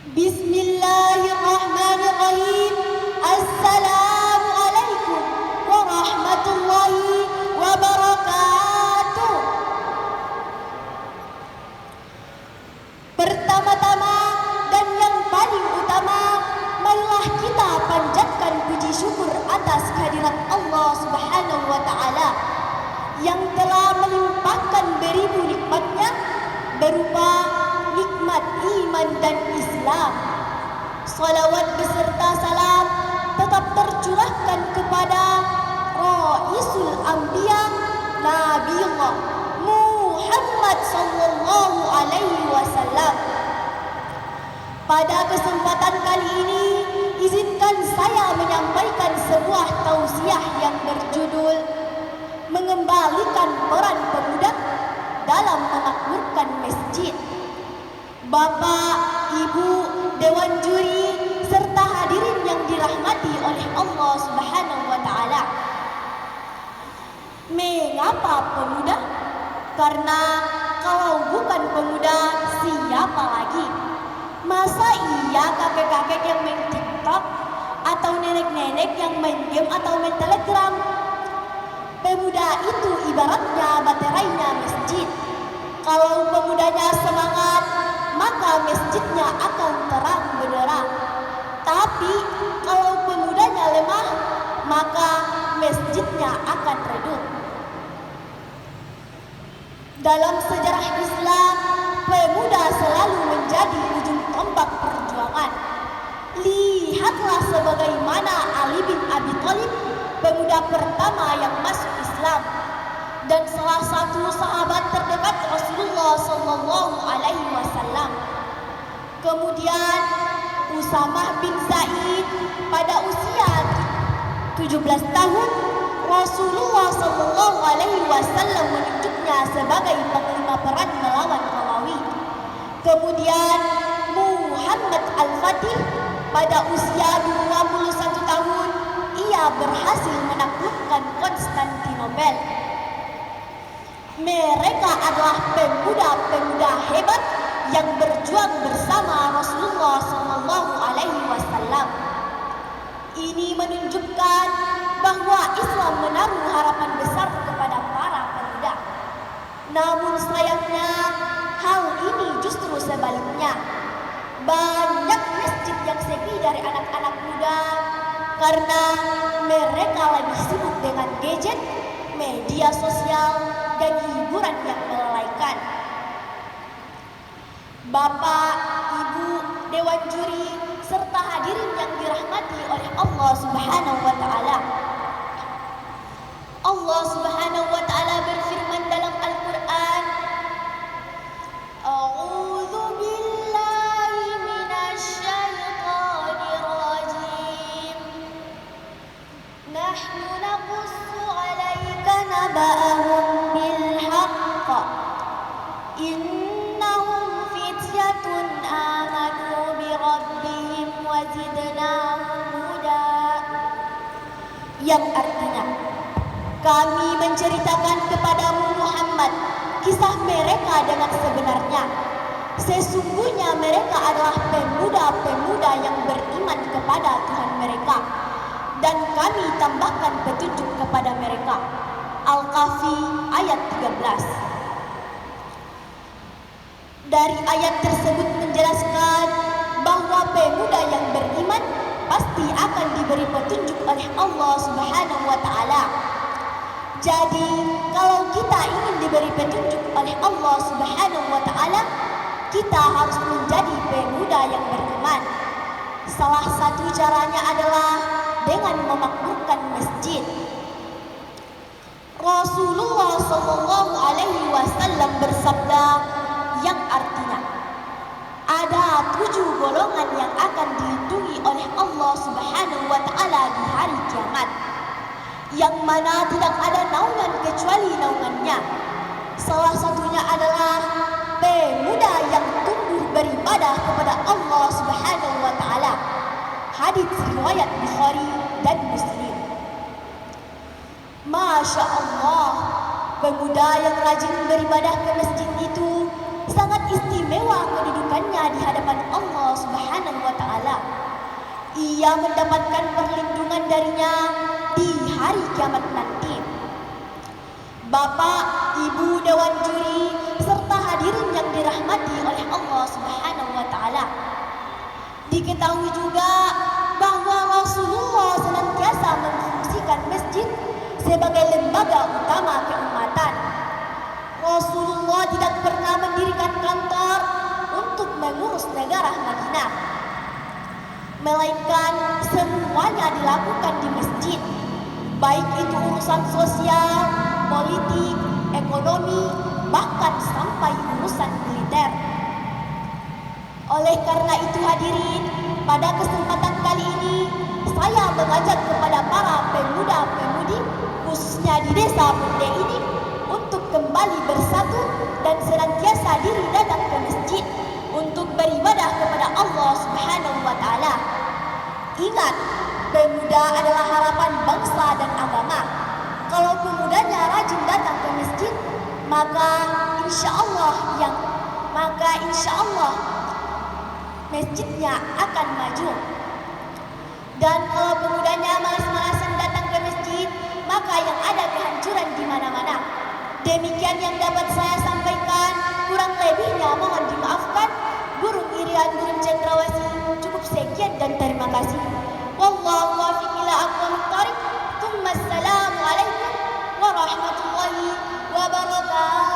Bismillahirrahmanirrahim. Assalamualaikum warahmatullahi wabarakatuh. Pertama-tama dan yang paling utama, marilah kita panjatkan puji syukur atas kehadirat Allah Subhanahu wa taala yang telah melimpahkan beribu nikmatnya berupa nikmat iman dan Islam. Salawat beserta salam tetap tercurahkan kepada Raisul Anbiya Nabiullah Muhammad sallallahu alaihi wasallam. Pada kesempatan kali ini, izinkan saya menyampaikan sebuah tausiah yang berjudul Mengembalikan Peran Pemuda dalam Memakmurkan Masjid. Bapak, Ibu, Dewan Juri, serta hadirin yang dirahmati oleh Allah Subhanahu wa taala. Mengapa pemuda? Karena kalau bukan pemuda, siapa lagi? Masa iya kakek-kakek yang main TikTok atau nenek-nenek yang main game atau main Telegram? Pemuda itu ibaratnya baterainya masjid. Kalau pemudanya semangat, maka masjidnya akan terang benderang. Tapi kalau pemudanya lemah, maka masjidnya akan redup. Dalam sejarah Islam, pemuda selalu menjadi ujung tombak perjuangan. Lihatlah sebagaimana Ali bin Abi Thalib, pemuda pertama yang masuk Islam dan salah satu sahabat terdekat Rasulullah sallallahu alaihi wasallam. Kemudian Usamah bin Zaid pada usia 17 tahun, Rasulullah sallallahu alaihi wasallam menunjuknya sebagai panglima perang melawan Romawi. Kemudian Muhammad Al-Fatih pada usia 21 tahun, ia berhasil menaklukkan Konstantinopel. Mereka adalah pemuda-pemuda hebat yang berjuang bersama Rasulullah sallallahu alaihi wasallam. Ini menunjukkan bahwa Islam menaruh harapan besar kepada para pemuda. Namun sayangnya hal ini justru sebaliknya. Banyak masjid yang sepi dari anak-anak muda karena mereka lebih sibuk dengan gadget, media sosial, dan hiburan yang melalaikan. Bapak, Ibu, Dewan Juri, serta hadirin yang dirahmati oleh Allah Subhanahu wa taala. Allah Subhanahu wa taala berfirman dalam Al-Qur'an, A'udzu billahi minasy syaithanir rajim. Nahnu naqussu 'alaika naba'ahum bil haqq. Innahum fityatun amanu bi rabbihim wa zidnahum huda. Yang artinya, kami menceritakan kepadamu Muhammad kisah mereka dengan sebenarnya. Sesungguhnya mereka adalah pemuda-pemuda yang beriman kepada Tuhan mereka, dan kami tambahkan petunjuk kepada mereka. Al-Kahfi ayat 13. Dari ayat tersebut menjelaskan bahwa pemuda yang beriman pasti akan diberi petunjuk oleh Allah Subhanahu wa taala. Jadi, kalau kita ingin diberi petunjuk oleh Allah Subhanahu wa taala, kita harus menjadi pemuda yang beriman. Salah satu caranya adalah dengan memakmurkan masjid. Rasulullah sallallahu alaihi wasallam bersabda yang artinya, ada 7 golongan yang akan dilindungi oleh Allah Subhanahu wa taala di hari kiamat, yang mana tidak ada naungan kecuali naungannya. Salah satunya adalah pemuda yang tumbuh beribadah kepada Allah Subhanahu wa taala. Hadis riwayat Bukhari dan Muslim. Masya Allah, pemuda yang rajin beribadah ke masjid itu sangat istimewa kedudukannya di hadapan Allah Subhanahu ia mendapatkan perlindungan darinya di hari kiamat nanti. Bapak, Ibu Dewan Juri, serta hadirin yang dirahmati oleh Allah Subhanahu wa Ta'ala. Diketahui juga bahwa Rasulullah senantiasa memfungsikan masjid sebagai lembaga utama keumatan. Rasulullah tidak pernah mendirikan kantor untuk mengurus negara Madinah, melainkan semuanya dilakukan di masjid, baik itu urusan sosial, politik, ekonomi, bahkan sampai urusan militer. Oleh karena itu hadirin, pada kesempatan kali ini saya mengajak kepada para pemuda-pemudi khususnya di desa Bende ini untuk kembali bersatu dan senantiasa diri datang ke masjid untuk beribadah kepada Allah Subhanahu wa Ta'ala. Ingat, pemuda adalah harapan bangsa dan agama. Kalau pemudanya rajin datang ke masjid, maka insya Allah masjidnya akan maju. Dan kalau pemudanya malas-malasan datang ke masjid, maka yang ada kehancuran di mana-mana. Demikian yang dapat saya sampaikan, kurang lebihnya mohon dimaafkan. Burung Irian, burung cendrawasih. Cukup sekian dan terima kasih. Wallahu muwaffiq ila aqwamit thoriq. Assalamualaikum warahmatullahi wabarakatuh.